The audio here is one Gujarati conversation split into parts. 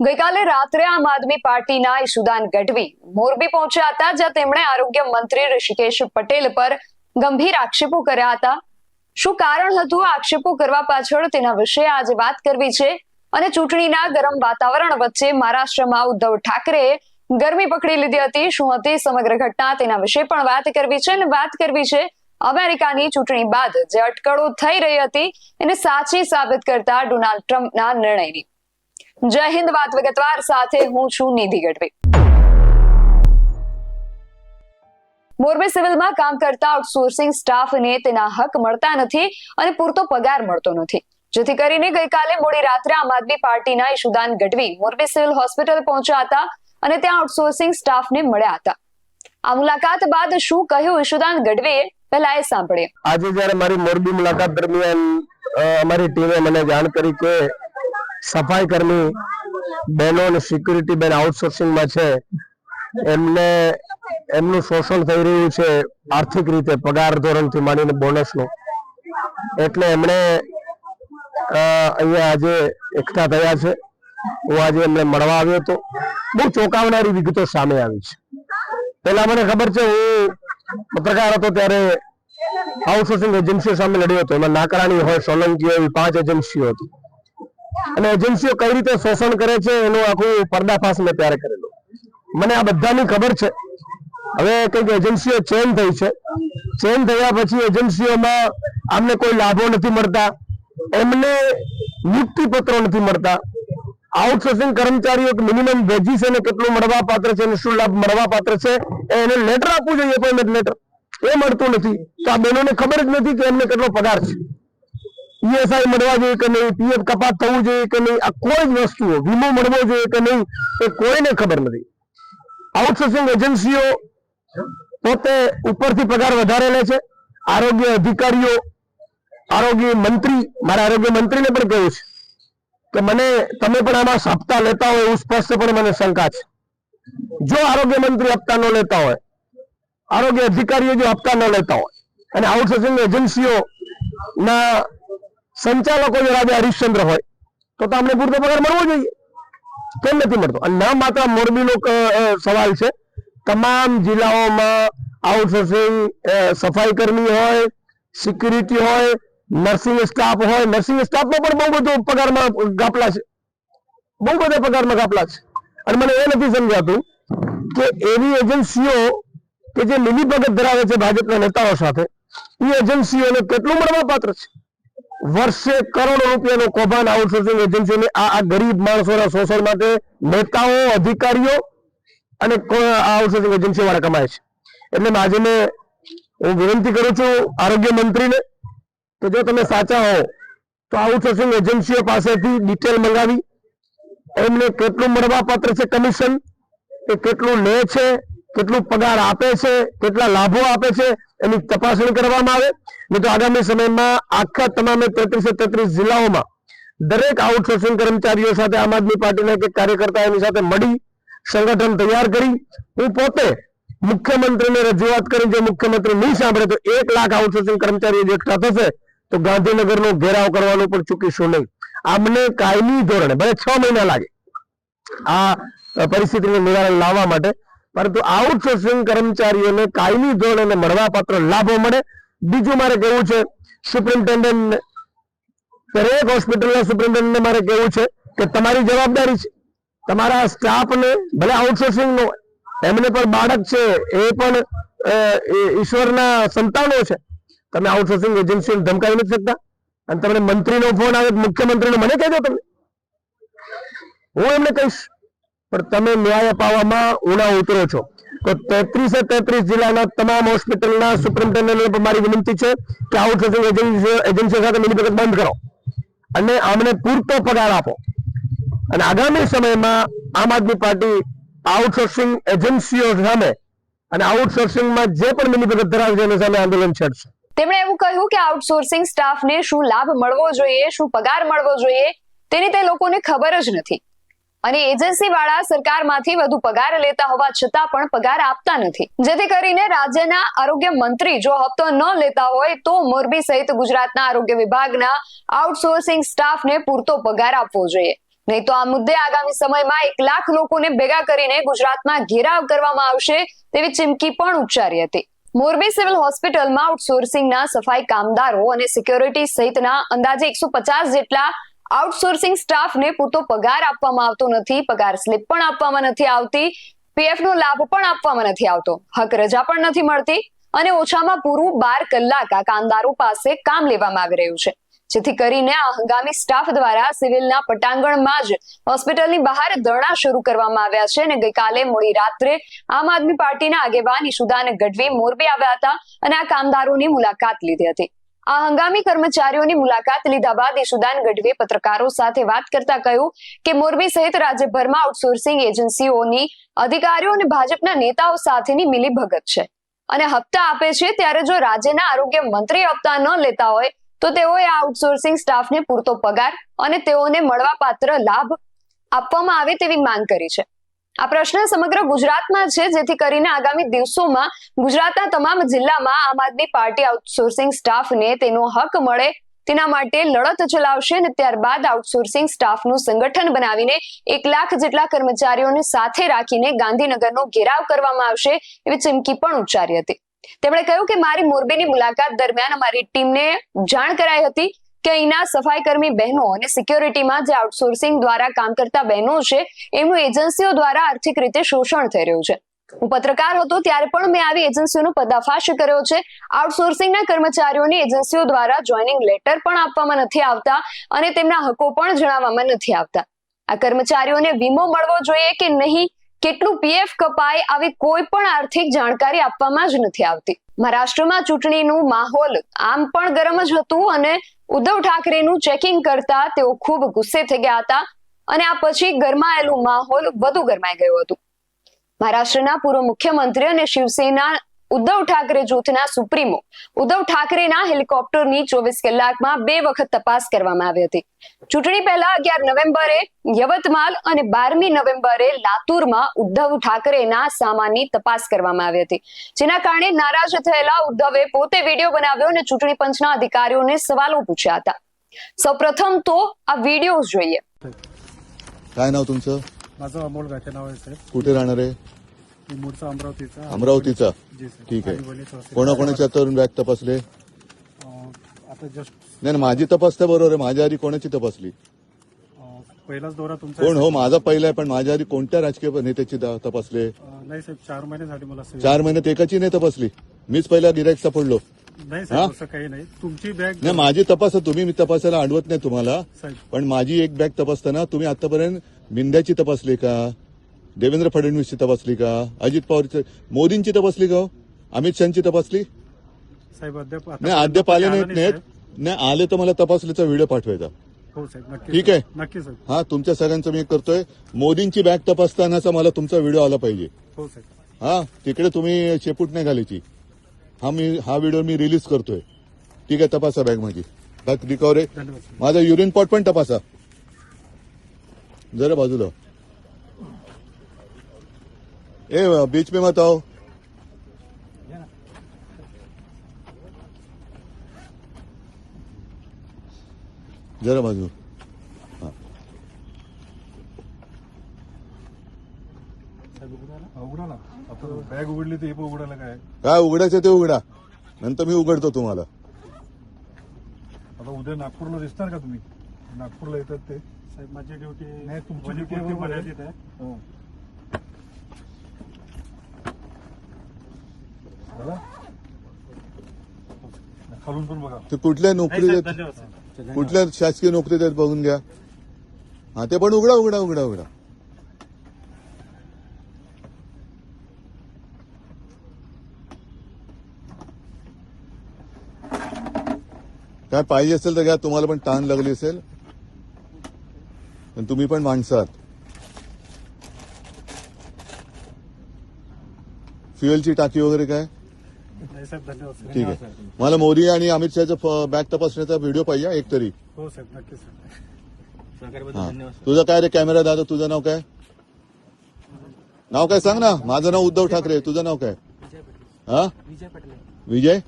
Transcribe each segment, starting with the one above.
ગઈકાલે રાત્રે આમ આદમી પાર્ટીના ઈશુદાન ગઢવી મોરબી પહોંચ્યા હતા, જ્યાં તેમણે આરોગ્ય મંત્રી ઋષિકેશ પટેલ પર ગંભીર આક્ષેપો કર્યા હતા। શું કારણ હતું આક્ષેપો કરવા પાછળ, તેના વિશે આજે વાત કરવી છે। અને ચૂંટણીના ગરમ વાતાવરણ વચ્ચે મહારાષ્ટ્રમાં ઉદ્ધવ ઠાકરેએ ગરમી પકડી લીધી હતી। શું હતી સમગ્ર ઘટના, તેના વિશે પણ વાત કરવી છે। અને વાત કરવી છે અમેરિકાની ચૂંટણી બાદ જે અટકળો થઈ રહી હતી એને સાચી સાબિત કરતા ડોનાલ્ડ ટ્રમ્પના નિર્ણયની। જય હિન્દ। વાત વિગતવાર સાથે હું છું નિધિ ગઢવી। મોરબી સિવિલમાં કામ કરતા આઉટસોર્સિંગ સ્ટાફને તેના હક મળતા નથી અને પૂરતો પગાર મળતો નથી, જેથી કરીને ગઈકાલે મોડી રાત્રે આમ આદમી પાર્ટીના ઈશુદાન ગઢવી મોરબી સિવિલ હોસ્પિટલ પહોંચ્યા હતા અને ત્યાં આઉટસોર્સિંગ સ્ટાફને મળ્યા હતા। આ મુલાકાત બાદ શું કહ્યું ઈશુદાન ગઢવીએ, પહેલા એ સાંભળીએ। આજે જ્યારે મારી મોરબી મુલાકાત દરમિયાન અમારી ટીમે મને જાણ કરી કે સફાઈ કર્મી બહેનો અને સિક્યુરિટી બેન આઉટસોર્સિંગમાં છે, એમનું શોષણ થઈ રહ્યું છે આર્થિક રીતે, પગાર ધોરણથી માંડીને બોનસનું, એટલે એમણે અહીંયા આજે એકઠા થયા છે। હું આજે એમને મળવા આવ્યો હતો। બહુ ચોંકાવનારી વિગતો સામે આવી છે। પહેલા મને ખબર છે, હું પત્રકાર હતો ત્યારે આઉટસોર્સિંગ એજન્સીઓ સામે લડ્યો હતો। એમાં નાકરાણી હોય, સોલંકી હોય, એવી 5 એજન્સીઓ હતી અને એજન્સીઓ કઈ રીતે શોષણ કરે છે એનું આખું પર્દાફાશ મેં ત્યારે કરેલો। મને આ બધાની ખબર છે। હવે કંઈક એજન્સીઓ ચેન્જ થઈ છે, ચેન્જ થયા પછી એજન્સીઓમાં આમને કોઈ લાભો નથી મળતા, એમને નિયુક્તિ પત્રો નથી મળતા। આઉટસોર્સિંગ કર્મચારીઓ મિનિમમ વેજીસ એને કેટલું મળવા પાત્ર છે, શું લાભ મળવા પાત્ર છે, એને લેટર આપવું જોઈએ, એપોઇન્ટમેન્ટ લેટર, એ મળતું નથી। તો આ બહેનોને ખબર જ નથી કે એમને કેટલો પગાર છે, ઈએસઆઈ મળવા જોઈએ કે નહીં, પીએફ કપાત થવું જોઈએ કે નહીં, આ કોઈ જ વસ્તુઓ, વીમો મળવો જોઈએ કે નહીં, એ કોઈને ખબર નથી। આઉટસોર્સિંગ એજન્સીઓ પોતે ઉપરથી પગાર વધારે લે છે। આરોગ્ય અધિકારીઓ, આરોગ્ય મંત્રી, મારા આરોગ્ય મંત્રીને પણ કહ્યું છે કે મને તમે પણ આમાં હપ્તા લેતા હોય એવું સ્પષ્ટપણે મને શંકા છે। જો આરોગ્ય મંત્રી હપ્તા ન લેતા હોય, આરોગ્ય અધિકારીઓ જો હપ્તા ન લેતા હોય અને આઉટસોર્સિંગ એજન્સીઓ ના સંચાલકો જો રાજા હરિશ્ચંદ્ર હોય તો અમને પૂરતો પગાર મળવો જોઈએ, કેમ નથી મળતો? અને ના માત્ર મોરબીનો સવાલ છે, તમામ જિલ્લાઓમાં આઉટસોર્સિંગ સફાઈ કર્મી હોય, સિક્યુરિટી હોય, નર્સિંગ સ્ટાફ હોય, નર્સિંગ સ્ટાફમાં પણ બહુ બધો પગારમાં ગાપલા છે, બહુ બધા પગારમાં ગાપલા છે। અને મને એ નથી સમજાતું કે એવી એજન્સીઓ કે જે મિલીભગત ધરાવે છે ભાજપના નેતાઓ સાથે, એ એજન્સીઓને કેટલું મળવા પાત્ર છે? વર્ષે કરોડો રૂપિયાનું કૌભાંડ આઉટસોર્સિંગ એજન્સીઓને આ ગરીબ માણસોના શોષણ માટે નેતાઓ, અધિકારીઓ અને આઉટસોર્સિંગ એજન્સીઓ વાળા કમાય છે। એટલે આજે હું વિનંતી કરું છું આરોગ્ય મંત્રીને કે જો તમે સાચા હો તો આઉટસોર્સિંગ એજન્સીઓ પાસેથી ડિટેલ મંગાવી એમને કેટલું મળવા પાત્ર છે કમિશન, એ કેટલું લે છે, કેટલું પગાર આપે છે, કેટલા લાભો આપે છે, એની તપાસણી કરવામાં આવે। નહીં તો આગામી સમયમાં આખા તમામે 33 જિલ્લાઓમાં દરેક આઉટસોર્સિંગ કર્મચારીઓ સાથે આમ આદમી પાર્ટીના કે કાર્યકર્તાઓની સાથે મળી સંગઠન તૈયાર કરી હું પોતે મુખ્યમંત્રીને રજૂઆત કરી, જો મુખ્યમંત્રી નહીં સાંભળે તો 1 લાખ આઉટસોર્સિંગ કર્મચારીઓ એકઠા થશે તો ગાંધીનગરનો ઘેરાવ કરવાનું પણ ચૂકીશું નહીં। આમને કાયમી ધોરણે ભલે 6 મહિના લાગે આ પરિસ્થિતિનું નિવારણ લાવવા માટે, પરંતુ આઉટસોર્સિંગ કર્મચારીઓને કાયમી ધોરણે મળવા પાત્ર લાભો મળે। બીજું મારે કહેવું છે સુપ્રિન્ટેન્ડન્ટ, દરેક હોસ્પિટલના સુપ્રિન્ટેન્ડન્ટને મારે કહેવું છે કે તમારી જવાબદારી છે તમારા સ્ટાફને, ભલે આઉટસોર્સિંગ નો એમને પણ બાળક છે, એ પણ ઈશ્વરના સંતાનો છે, તમે આઉટસોર્સિંગ એજન્સીઓને ધમકાવી નથી શકતા। અને તમને મંત્રીનો ફોન આવે, મુખ્યમંત્રીનો મને કહેજો, તમે, હું એમને કહીશ, પણ તમે ન્યાય અપાવવામાં ઉણા ઉતરો છો। તો 33 જિલ્લાના તમામ હોસ્પિટલના સુપ્રિન્ટેન્ડન્ટને મારી વિનંતી છે કે આઉટસોર્સિંગ એજન્સીઓ સાથે મિલીભગત બંધ કરો અને અમને પૂરતો પગાર આપો। અને આગામી સમયમાં આમ આદમી પાર્ટી આઉટસોર્સિંગ એજન્સીઓ સામે અને આઉટસોર્સિંગમાં જે પણ મિલીભગત ધરાવે છે એની સામે આંદોલન છેડશે। તેમણે એવું કહ્યું કે આઉટસોર્સિંગ સ્ટાફને શું લાભ મળવો જોઈએ, શું પગાર મળવો જોઈએ, તેની તે લોકોને ખબર જ નથી અને એજન્સી વાળા સરકારમાંથી વધુ પગાર લેતા હોવા છતાં પણ પગાર આપતા નથી, જેથી કરીને રાજ્યના આરોગ્ય મંત્રી જો હપ્તો ન લેતા હોય તો મોરબી સહિત ગુજરાતના આરોગ્ય વિભાગના આઉટસોર્સિંગ સ્ટાફને પૂરતો પગાર આપવો જોઈએ। નહીં તો આ મુદ્દે આગામી સમયમાં 1 લાખ લોકોને ભેગા કરીને ગુજરાતમાં ઘેરાવ કરવામાં આવશે તેવી ચીમકી પણ ઉચ્ચારી હતી. મોરબી સિવિલ હોસ્પિટલમાં આઉટસોર્સિંગના સફાઈ કામદારો અને સિક્યોરિટી સહિતના અંદાજે 150 જેટલા આઉટસોર્સિંગ સ્ટાફને પૂરતો પગાર આપવામાં આવતો નથી, પગાર સ્લિપ પણ આપવામાં નથી આવતી, પીએફ નો લાભ પણ આપવામાં નથી આવતો, હક રજા પણ નથી મળતી અને ઓછામાં પૂરું 12 કલાક આ કામદારો પાસે કામ લેવામાં આવી રહ્યું છે, જેથી કરીને આ હંગામી સ્ટાફ દ્વારા સિવિલના પટાંગણમાં જ હોસ્પિટલની બહાર ધરણા શરૂ કરવામાં આવ્યા છે અને ગઈકાલે મોડી રાત્રે આમ આદમી પાર્ટીના આગેવાન ઈશુદાન ગઢવી મોરબી આવ્યા હતા અને આ કામદારોની મુલાકાત લીધી હતી. આ હંગામી કર્મચારીઓની મુલાકાત લીધા બાદ ઈશુદાન ગઢવીએ પત્રકારો સાથે વાત કરતા કહ્યું કે મોરબી સહિત રાજ્યભરમાં આઉટસોર્સિંગ એજન્સીઓની અધિકારીઓ અને ભાજપના નેતાઓ સાથેની મિલીભગત છે અને હપ્તા આપે છે, ત્યારે જો રાજ્યના આરોગ્ય મંત્રી હપ્તા ન લેતા હોય તો તેઓએ આ આઉટસોર્સિંગ સ્ટાફને પૂરતો પગાર અને તેઓને મળવાપાત્ર લાભ આપવામાં આવે તેવી માંગ કરી છે. આ પ્રશ્ન સમગ્ર ગુજરાતમાં છે, જેથી કરીને આગામી દિવસોમાં ગુજરાતના તમામ જિલ્લામાં આમ આદમી પાર્ટી આઉટસોર્સિંગ સ્ટાફને તેનો હક મળે તેના માટે લડત ચલાવશે અને ત્યારબાદ આઉટસોર્સિંગ સ્ટાફનું સંગઠન બનાવીને 1 લાખ જેટલા કર્મચારીઓને સાથે રાખીને ગાંધીનગરનો ઘેરાવ કરવામાં આવશે એવી ચીમકી પણ ઉચ્ચારી હતી. તેમણે કહ્યું કે મારી મોરબીની મુલાકાત દરમિયાન અમારી ટીમને જાણ કરાઈ હતી કે અહીંના સફાઈ કર્મી બહેનો અને સિક્યોરિટીમાં જે આઉટસોર્સિંગ દ્વારા કામ કરતા બહેનો છે એમનું એજન્સીઓ દ્વારા આર્થિક રીતે શોષણ થઈ રહ્યું છે. હું પત્રકાર હતો ત્યારે પણ મેં આવી એજન્સીઓનો પર્દાફાશ કર્યો છે. આઉટસોર્સિંગના કર્મચારીઓની એજન્સીઓ દ્વારા જોઈનિંગ લેટર પણ આપવામાં નથી આવતા અને તેમના હકો પણ જણાવવામાં નથી આવતા. આ કર્મચારીઓને વીમો મળવો જોઈએ કે નહીં, કેટલું પીએફ કપાય, આવી કોઈ પણ આર્થિક જાણકારી આપવામાં જ નથી આવતી. મહારાષ્ટ્રમાં ચૂંટણીનું માહોલ આમ પણ ગરમ જ હતું અને ઉદ્ધવ ઠાકરેનું ચેકિંગ કરતા તેઓ ખૂબ ગુસ્સે થઈ ગયા હતા અને આ પછી ગરમાયેલું માહોલ વધુ ગરમાઈ ગયું હતું. મહારાષ્ટ્રના પૂર્વ મુખ્યમંત્રી અને શિવસેના ઉદ્ધવ ઠાકરે જૂથના સુપ્રીમો ઉદ્ધવ ઠાકરેના હેલિકોપ્ટરની 24 કલાકમાં 2 વખત તપાસ કરવામાં આવી હતી. ચૂંટણી પહેલા 11 નવેમ્બરે યવતમાલ અને 12મી નવેમ્બરે લાતુરમાં ઉદ્ધવ ઠાકરેના સામાનની તપાસ કરવામાં આવી હતી, જેના કારણે નારાજ થયેલા ઉદ્ધવે પોતે વિડીયો બનાવ્યો અને ચૂંટણી પંચના અધિકારીઓને સવાલો પૂછ્યા હતા. સૌપ્રથમ તો આ વિડીયો જોઈએ. काय नाव तुमचं? माझं अमोल गाठे नाव आहे साहेब. कुठे राहणार आहे? मी मूळचा अमरावतीचा. अमरावतीचा. जी साहेब. ठीक आहे. आणि वणी तहसील. कोणाकोणाच्या तरुण बॅग तपासले? आता जस्ट नाही माझी तपासता बरोबर आहे, माझ्या आधी कोणाची तपासली? पहिलाच दौरा तुमचा कोण हो माझा पहिला आहे, पण माझ्या आधी कोणत्या राजकीय नेत्याची तपासले? नाही साहेब, 4 महिने झाले मला सेवा. 4 महिन्यात एकाची नाही तपासली. मीच पहिला गिराईक सापडलो. नाही साहेब, असं काही नाही. तुमची बॅग नाही माझी तपासा तुम्ही, मी तपासायला अडवत नाही तुम्हाला, साहेब. पण माझी एक बॅग तपासताना तुम्ही आतापर्यंत मिंद्याची तपासली का, देवेंद्र फडणवीसची तपासली का, अजित पवारची, मोदींची तपासली का, अमित शहाची तपासली? साहेब अद्याप नाही अद्याप आले नाहीत. नाही आले तर मला तपासलीचा व्हिडिओ पाठवायचा. हो साहेब, नक्की. ठीक आहे. नक्की साहेब. हा तुमच्या सगळ्यांचं मी करतोय. मोदींची बॅग तपासतानाचा मला तुमचा व्हिडिओ आला पाहिजे. हो साहेब. हा तिकडे तुम्ही शेपूट नाही घालायची. हा व्हिडिओ मी रिलीज करतोय. ठीक आहे, तपासा बॅग माझी. बॅग रिकवर आहे. धन्यवाद साहेब. माझा युरिन पॉट पण तपासा जरा बाजूला. ए बीच में मत आओ. जरा बाजू. साहेब उघडा ना. आता बॅग उघडली तर हे पण उघडायला काय? काय उघडायचं ते उघडा, नंतर मी उघडतो तुम्हाला. आता उद्या नागपूरला दिसणार का तुम्ही? नागपूरला येतात ते साहेब. माझी ड्युटी नाही, तुमची ड्युटी मर्यादित आहे. हो. खालून पण बघा. ते कुठल्या नोकरी देत, धन्यवाद साहेब. कुठल्या शासकीय नोकरी देत बघून घ्या. हा ते पण उघडा उघडा उघडा उघडा. काय पाहिजे असेल तर घ्या, तुम्हाला पण ताण लागली असेल, पण तुम्ही पण माणसं आहात. फ्युएलची टाकी वगैरे काय? नाही साहेब, धन्यवाद साहेब. ठीक आहे. मला मोदी आणि अमित शहाचा बॅग तपासण्याचा व्हिडिओ पाहिजे एक तरी. हो साहेब, नक्की साहेब. हा. तुझं काय रे कॅमेरा दादा, तुझं नाव काय? नाव काय सांग ना. माझं नाव उद्धव ठाकरे, तुझं नाव काय? हा विजय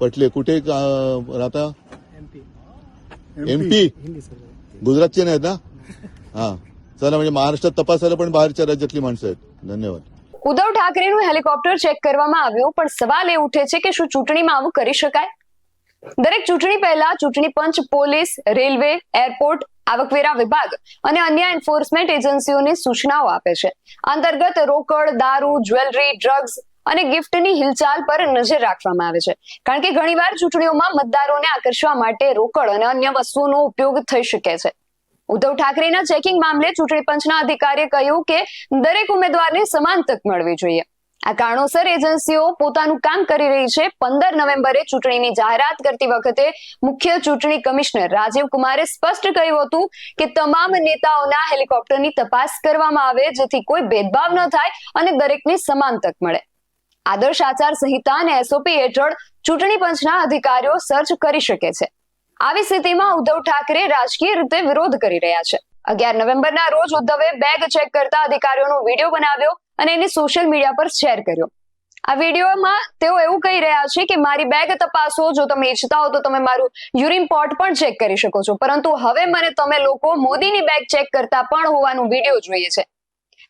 पटले. कुठे राहता? एमपी. गुजरातचे नाहीत ना? हा चला, म्हणजे महाराष्ट्रात तपासायला पण बाहेरच्या राज्यातली माणसं आहेत. धन्यवाद. ઉદ્ધવ ઠાકરેનું હેલિકોપ્ટર ચેક કરવામાં આવ્યું, પણ સવાલ એ ઉઠે છે કે શું ચૂંટણીમાં આવું કરી શકાય? દરેક ચૂંટણી પહેલા ચૂંટણી પંચ, પોલીસ, રેલવે, એરપોર્ટ, આવકવેરા વિભાગ અને અન્ય એન્ફોર્સમેન્ટ એજન્સીઓને સૂચનાઓ આપે છે. અંતર્ગત રોકડ, દારૂ, જ્વેલરી, ડ્રગ્સ અને ગિફ્ટની હિલચાલ પર નજર રાખવામાં આવે છે, કારણ કે ઘણીવાર ચૂંટણીઓમાં મતદારોને આકર્ષવા માટે રોકડ અને અન્ય વસ્તુઓનો ઉપયોગ થઈ શકે છે. ઉદ્ધવ ઠાકરેના ચેકિંગ મામલે ચૂંટણી પંચના અધિકારીએ કહ્યું કે દરેક ઉમેદવારને સમાન તક મળવી જોઈએ. આ કારણોસર એજન્સીઓ પોતાનું કામ કરી રહી છે. 15 નવેમ્બરે ચૂંટણીની જાહેરાત કરતી વખતે મુખ્ય ચૂંટણી કમિશનર રાજીવ કુમારે સ્પષ્ટ કહ્યું હતું કે તમામ નેતાઓના હેલિકોપ્ટરની તપાસ કરવામાં આવે, જેથી કોઈ ભેદભાવ ન થાય અને દરેકને સમાન તક મળે. આદર્શ આચાર સંહિતા અને એસઓપી હેઠળ ચૂંટણી પંચના અધિકારીઓ સર્ચ કરી શકે છે. આવી સ્થિતિમાં ઉદ્ધવ ઠાકરે રાજકીય રીતે વિરોધ કરી રહ્યા છે. 11 નવેમ્બરના રોજ ઉદ્ધવે બેગ ચેક કરતા અધિકારીઓનો વિડીયો બનાવ્યો અને એને સોશિયલ મીડિયા પર શેર કર્યો. આ વિડીયોમાં તેઓ એવું કહી રહ્યા છે કે મારી બેગ તપાસો, જો તમે ઈચ્છતા હો તો તમે મારું યુરિન પોટ પણ ચેક કરી શકો છો, પરંતુ હવે મને તમે લોકો મોદીની બેગ ચેક કરતા પણ હોવાનો વિડીયો જોઈએ છે.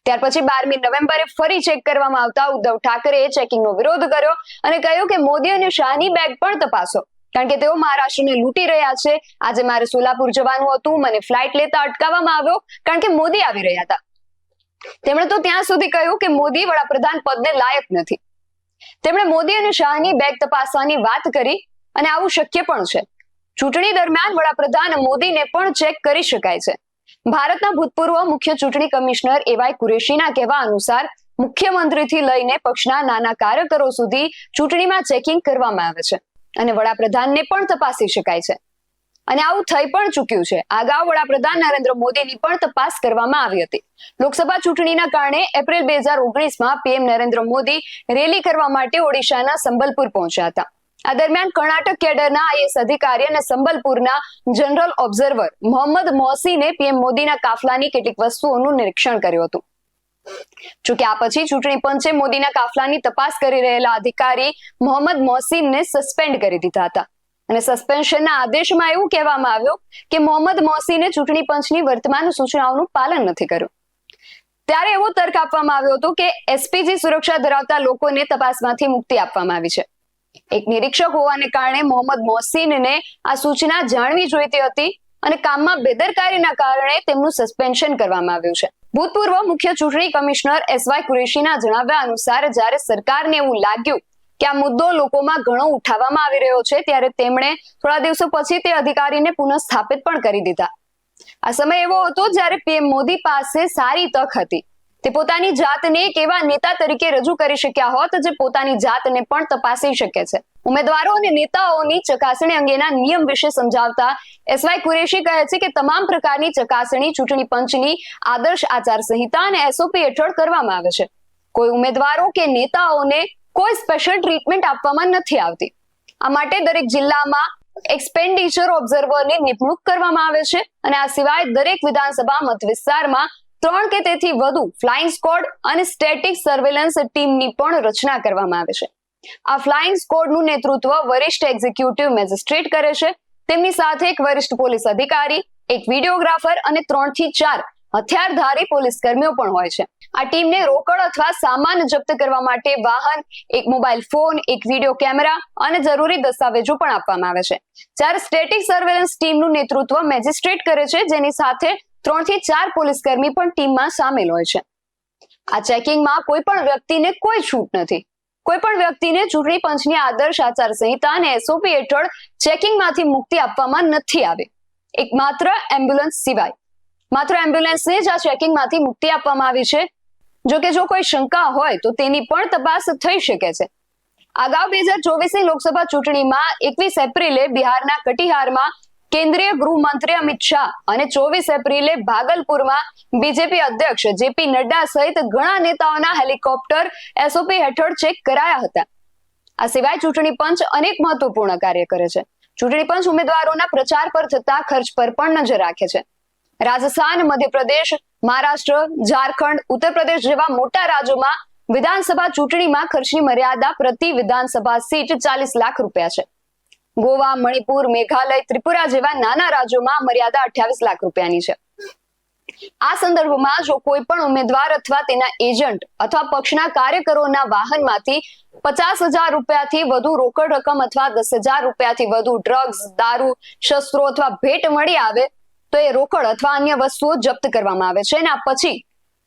ત્યાર પછી 12મી નવેમ્બરે ફરી ચેક કરવામાં આવતા ઉદ્ધવ ઠાકરેએ ચેકિંગનો વિરોધ કર્યો અને કહ્યું કે મોદી અને શાહની બેગ પણ તપાસો, કારણ કે તેઓ મહારાષ્ટ્રને લૂંટી રહ્યા છે. આજે મારે સોલાપુર જવાનું હતું, મને ફ્લાઇટ લેતા અટકાવવામાં આવ્યો કારણ કે મોદી આવી રહ્યા હતા. તેમણે તો ત્યાં સુધી કહ્યું કે મોદી વડાપ્રધાન પદને લાયક નથી. તેમણે મોદી અને શાહની બેગ તપાસવાની વાત કરી અને આવું શક્ય પણ છે. ચૂંટણી દરમિયાન વડાપ્રધાન મોદીને પણ ચેક કરી શકાય છે. ભારતના ભૂતપૂર્વ મુખ્ય ચૂંટણી કમિશનર એવાય કુરેશીના કહેવા અનુસાર મુખ્યમંત્રીથી લઈને પક્ષના નાના કાર્યકરો સુધી ચૂંટણીમાં ચેકિંગ કરવામાં આવે છે અને વડાપ્રધાનને પણ તપાસી શકાય છે. અને આવું થઈ પણ ચૂક્યું છે. અગાઉ વડાપ્રધાન નરેન્દ્ર મોદીની પણ તપાસ કરવામાં આવી હતી. લોકસભા ચૂંટણીના કારણે એપ્રિલ 2019માં પીએમ નરેન્દ્ર મોદી રેલી કરવા માટે ઓડિશાના સંબલપુર પહોંચ્યા હતા. આ દરમિયાન કર્ણાટક કેડરના આઈએએસ અધિકારી અને સંબલપુરના જનરલ ઓબ્ઝર્વર મોહમ્મદ મોહસીને પીએમ મોદીના કાફલાની કેટલીક વસ્તુઓનું નિરીક્ષણ કર્યું હતું. જોકે આ પછી ચૂંટણી પંચે મોદીના કાફલાની તપાસ કરી રહેલા અધિકારી મોહમ્મદ મોહસીનને સસ્પેન્ડ કરી દીધા હતા અને સસ્પેન્શનના આદેશમાં એવું કહેવામાં આવ્યું કે મોહમ્મદ મોહસીને ચૂંટણી પંચની વર્તમાન સૂચનાઓનું પાલન નથી કર્યું. ત્યારે એવો તર્ક આપવામાં આવ્યો હતો કે એસપીજી સુરક્ષા ધરાવતા લોકોને તપાસમાંથી મુક્તિ આપવામાં આવી છે. એક નિરીક્ષક હોવાને કારણે મોહમ્મદ મોહસીનને આ સૂચના જાણવી જોઈતી હતી અને કામમાં બેદરકારીના કારણે તેમનું સસ્પેન્શન કરવામાં આવ્યું છે. ભૂતપૂર્વ મુખ્ય ચૂંટણી કમિશનર એસવાય કુરેશીના જણાવ્યા અનુસાર જ્યારે સરકારને એવું લાગ્યું કે આ મુદ્દો લોકોમાં ઘણો ઉઠાવવામાં આવી રહ્યો છે, ત્યારે તેમણે થોડા દિવસો પછી તે અધિકારીને પુનઃસ્થાપિત પણ કરી દીધા. આ સમય એવો હતો જ્યારે પીએમ મોદી પાસે સારી તક હતી. તે પોતાની જાતને એક એવા નેતા તરીકે રજૂ કરી શક્યા હોત જે પોતાની જાતને પણ તપાસી શકે છે. ઉમેદવારો અને નેતાઓની ચકાસણી અંગેના નિયમ વિશે સમજાવતા એસવાય કુરેશી કહે છે કે તમામ પ્રકારની ચકાસણી ચૂંટણી પંચની આદર્શ આચાર સંહિતા અને એસઓપી હેઠળ કરવામાં આવે છે. કોઈ ઉમેદવારો કે નેતાઓને કોઈ સ્પેશિયલ ટ્રીટમેન્ટ આપવામાં નથી આવતી. આ માટે દરેક જિલ્લામાં એક્સપેન્ડિચર ઓબ્ઝર્વરની નિમણૂક કરવામાં આવે છે અને આ સિવાય દરેક વિધાનસભા મત વિસ્તારમાં 3 કે તેથી વધુ ફ્લાઇંગ સ્કોડ અને સ્ટેટિક સર્વેલન્સ ટીમની પણ રચના કરવામાં આવે છે. આ ફ્લાઇંગ સ્કોડનું નેતૃત્વ વરિષ્ઠ એક્ઝિક્યુટિવ મેજિસ્ટ્રેટ કરે છે. તેમની સાથે એક વરિષ્ઠ પોલીસ અધિકારી, એક વિડીયોગ્રાફર અને 3 થી 4 હથિયારધારી પોલીસ કર્મીઓ પણ હોય છે. આ ટીમને રોકડ અથવા સામાન જપ્ત કરવા માટે વાહન, એક મોબાઈલ ફોન, એક વિડીયો કેમેરા અને જરૂરી દસ્તાવેજો પણ આપવામાં આવે છે. જ્યારે સ્ટેટિક સર્વેલન્સ ટીમનું નેતૃત્વ મેજિસ્ટ્રેટ કરે છે, જેની સાથે 3 થી 4 પોલીસ કર્મી પણ ટીમમાં સામેલ હોય છે. આ ચેકિંગમાં કોઈ પણ વ્યક્તિને કોઈ છૂટ નથી. કોઈ પણ વ્યક્તિને ચૂંટણી પંચની આદર્શ આચાર સંહિતા અને એસઓપી હેઠળ ચેકિંગમાંથી મુક્તિ આપવામાં નથી આવી. એક માત્ર એમ્બ્યુલન્સ સિવાય માત્ર એમ્બ્યુલન્સને જ આ ચેકિંગમાંથી મુક્તિ આપવામાં આવી છે. જોકે જો કોઈ શંકા હોય તો તેની પણ તપાસ થઈ શકે છે. અગાઉ 2024ની લોકસભા ચૂંટણીમાં 21 એપ્રિલે બિહારના કટિહારમાં કેન્દ્રીય ગૃહમંત્રી અમિત શાહ અને 24 એપ્રિલે ભાગલપુરમાં બીજેપી અધ્યક્ષ જેપી નડ્ડા સહિત ઘણા નેતાઓના હેલિકોપ્ટર એસઓપી હેઠળ ચેક કરાયા હતા. આ સિવાય ચૂંટણી પંચ અનેક મહત્વપૂર્ણ કાર્ય કરે છે. ચૂંટણી પંચ ઉમેદવારોના પ્રચાર પર થતા ખર્ચ પર પણ નજર રાખે છે. રાજસ્થાન, મધ્યપ્રદેશ, મહારાષ્ટ્ર, ઝારખંડ, ઉત્તર પ્રદેશ જેવા મોટા રાજ્યોમાં વિધાનસભા ચૂંટણીમાં ખર્ચની મર્યાદા પ્રતિ વિધાનસભા સીટ 40 લાખ રૂપિયા છે. ગોવા, મણિપુર, મેઘાલય, ત્રિપુરા જેવા નાના રાજ્યોમાં મર્યાદા 28 લાખ રૂપિયાની છે. આ સંદર્ભમાં જો કોઈ પણ ઉમેદવાર અથવા તેના એજન્ટ અથવા પક્ષના કાર્યકરોના વાહનમાંથી 50,000 રૂપિયાથી વધુ રોકડ રકમ અથવા 10,000 રૂપિયાથી વધુ ડ્રગ્સ, દારૂ, શસ્ત્રો અથવા ભેટ મળી આવે તો એ રોકડ અથવા અન્ય વસ્તુઓ જપ્ત કરવામાં આવે છે અને આ પછી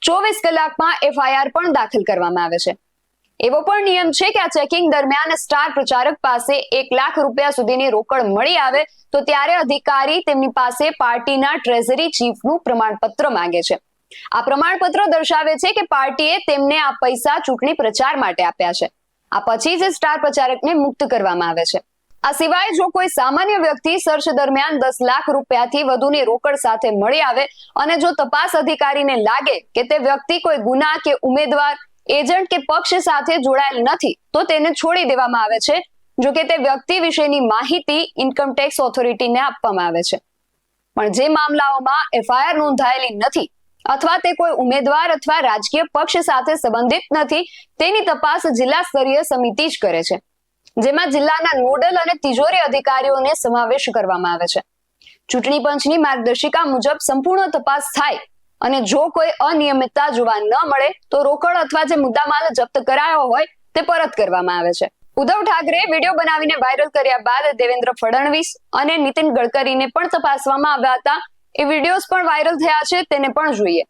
24 કલાકમાં FIR પણ દાખલ કરવામાં આવે છે. એવો પણ નિયમ છે કે આ ચેકિંગ દરમિયાન સ્ટાર પ્રચારક પાસે 1 લાખ રૂપિયા સુધીની રોકડ મળી આવે તો ત્યારે અધિકારી તેમની પાસે પાર્ટીના ટ્રેઝરી ચીફનું પ્રમાણપત્ર માંગે છે. આ પ્રમાણપત્ર દર્શાવે છે કે પાર્ટીએ તેમને આ પૈસા ચૂંટણી પ્રચાર માટે આપ્યા છે. આ પછી જ સ્ટાર પ્રચારકને મુક્ત કરવામાં આવે છે. આ સિવાય જો કોઈ સામાન્ય વ્યક્તિ સર્ચ દરમિયાન 10 લાખ રૂપિયાથી વધુની રોકડ સાથે મળી આવે અને જો તપાસ અધિકારીને લાગે કે તે વ્યક્તિ કોઈ ગુના કે ઉમેદવાર, એજન્ટ કે પક્ષ સાથે જોડાયેલ નથી તો તેને છોડી દેવામાં આવે છે. જો કે તે વ્યક્તિ વિશેની માહિતી ઇન્કમટેક્સ ઓથોરિટીને આપવામાં આવે છે. પણ જે મામલાઓમાં FIR નોંધાયેલી નથી અથવા તે કોઈ ઉમેદવાર અથવા રાજકીય પક્ષ સાથે સંબંધિત નથી તેની તપાસ જિલ્લા સ્તરીય સમિતિ જ કરે છે, જેમાં જિલ્લાના નોડલ અને તિજોરી અધિકારીઓને સમાવેશ કરવામાં આવે છે. ચૂંટણી પંચની માર્ગદર્શિકા મુજબ સંપૂર્ણ તપાસ થાય અને જો કોઈ અનિયમિતતા જોવા ન મળે તો રોકડ અથવા જે મુદ્દામાલ જપ્ત કરાયો હોય તે પરત કરવામાં આવે છે. ઉદ્ધવ ઠાકરે વિડીયો બનાવીને વાયરલ કર્યા બાદ દેવેન્દ્ર ફડણવીસ અને નીતિન ગડકરીને પણ તપાસવામાં આવ્યા હતા. એ વિડીયોઝ પણ વાયરલ થયા છે, તેને પણ જોઈએ.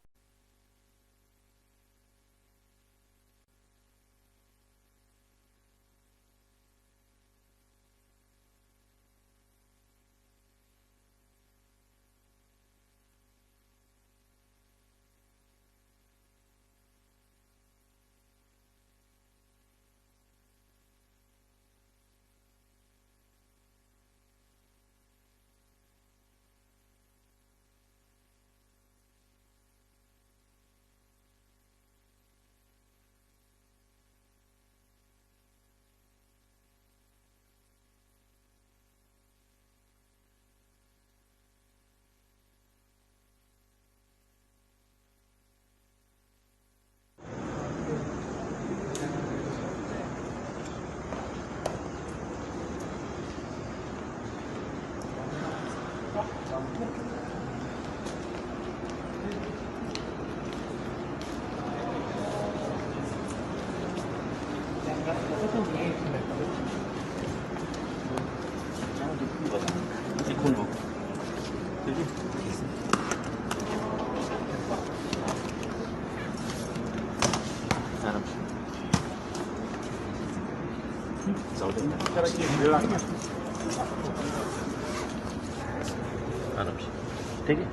ठीक है,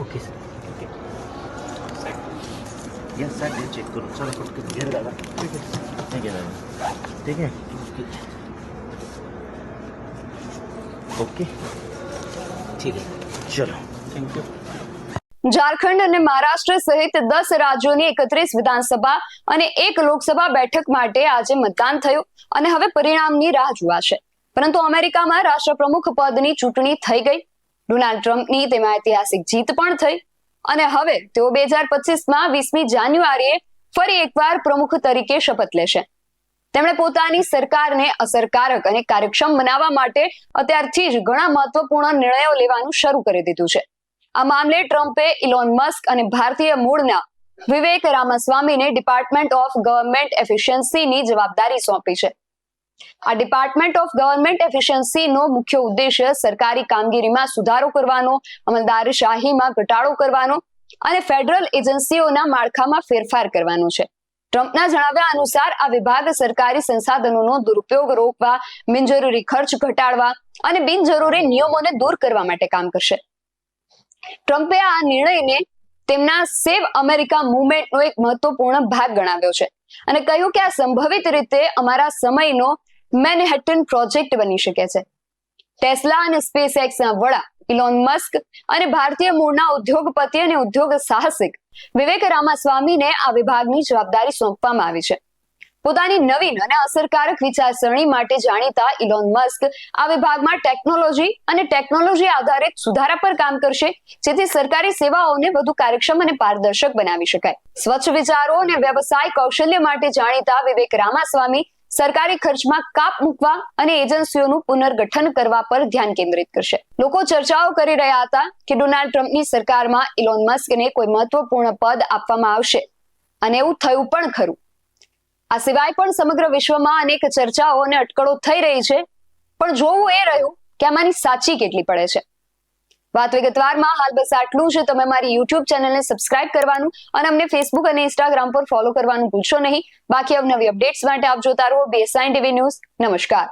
okay sir, okay yes sir, ये चेक करो सर, कुछ घेर डाला, ठीक है दादा, ठीक है, ओके ठीक है, चलो थैंक यू. ઝારખંડ અને મહારાષ્ટ્ર સહિત 10 રાજ્યોની 31 વિધાનસભા અને 1 લોકસભા બેઠક માટે આજે મતદાન થયું અને હવે પરિણામની રાહ જોવાશે. પરંતુ અમેરિકામાં રાષ્ટ્રપ્રમુખ પદની ચૂંટણી થઈ ગઈ. ડોનાલ્ડ ટ્રમ્પની તેમાં ઐતિહાસિક જીત પણ થઈ અને હવે તેઓ 2025માં 20મી જાન્યુઆરીએ ફરી એકવાર પ્રમુખ તરીકે શપથ લેશે. તેમણે પોતાની સરકારને અસરકારક અને કાર્યક્ષમ બનાવવા માટે અત્યારથી જ ઘણા મહત્વપૂર્ણ નિર્ણયો લેવાનું શરૂ કરી દીધું છે. આ મામલે ટ્રમ્પે ઇલોન મસ્ક અને ભારતીય મૂળના વિવેક રામાસ્વામીને ડિપાર્ટમેન્ટ ઓફ ગવર્નમેન્ટ એફિશિયન્સીની જવાબદારી સોંપી છે. આ ડિપાર્ટમેન્ટ ઓફ ગવર્નમેન્ટ એફિશિયન્સીનો મુખ્ય ઉદ્દેશ્ય સરકારી કામગીરીમાં સુધારો કરવાનો, અમલદારશાહીમાં ઘટાડો કરવાનો અને ફેડરલ એજન્સીઓના માળખામાં ફેરફાર કરવાનો છે. ટ્રમ્પના જણાવ્યા અનુસાર આ વિભાગ સરકારી સંસાધનોનો દુરુપયોગ રોકવા, બિનજરૂરી ખર્ચ ઘટાડવા અને બિનજરૂરી નિયમોને દૂર કરવા માટે કામ કરશે. ટ્રમ્પે આ નિર્ણયને તેમના સેવ અમેરિકા મુવમેન્ટનો એક મહત્વપૂર્ણ ભાગ ગણાવ્યો છે અને કહ્યું કે આ સંભવિત રીતે અમારા સમયનો મેનહેટન પ્રોજેક્ટ બની શકે છે. ટેસ્લા અને સ્પેસએક્સના વડા ઇલોન મસ્ક અને ભારતીય મૂળના ઉદ્યોગપતિ અને ઉદ્યોગ સાહસિક વિવેક રામાસ્વામીને આ વિભાગની જવાબદારી સોંપવામાં આવી છે. પોતાની નવીન અને અસરકારક વિચારસરણી માટે જાણીતા ઇલોન મસ્ક આ વિભાગમાં ટેકનોલોજી અને ટેકનોલોજી આધારિત સુધારા પર કામ કરશે, જેથી સરકારી સેવાઓને વધુ કાર્યક્ષમ અને પારદર્શક બનાવી શકાય. સ્વચ્છ વિચારો અને વ્યવસાય કૌશલ્ય માટે જાણીતા વિવેક રામાસ્વામી સરકારી ખર્ચમાં કાપ મૂકવા અને એજન્સીઓનું પુનર્ગઠન કરવા પર ધ્યાન કેન્દ્રિત કરશે. લોકો ચર્ચાઓ કરી રહ્યા હતા કે ડોનાલ્ડ ટ્રમ્પની સરકારમાં ઇલોન મસ્કને કોઈ મહત્વપૂર્ણ પદ આપવામાં આવશે અને એવું થયું પણ ખરું. આ સિવાય પણ સમગ્ર વિશ્વમાં અનેક ચર્ચાઓ અને અટકળો થઈ રહી છે, પણ જોવું એ રહ્યું કે આમાંની સાચી કેટલી પડે છે. વાત વિગતવારમાં હાલ બસ આટલું જ. તમે મારી YouTube ચેનલને સબસ્ક્રાઇબ કરવાનું અને અમને Facebook અને Instagram પર ફોલો કરવાનું ભૂલશો નહીં. બાકી અવનવી અપડેટ્સ માટે આપ જોતા રહો BSI TV ન્યૂઝ. નમસ્કાર.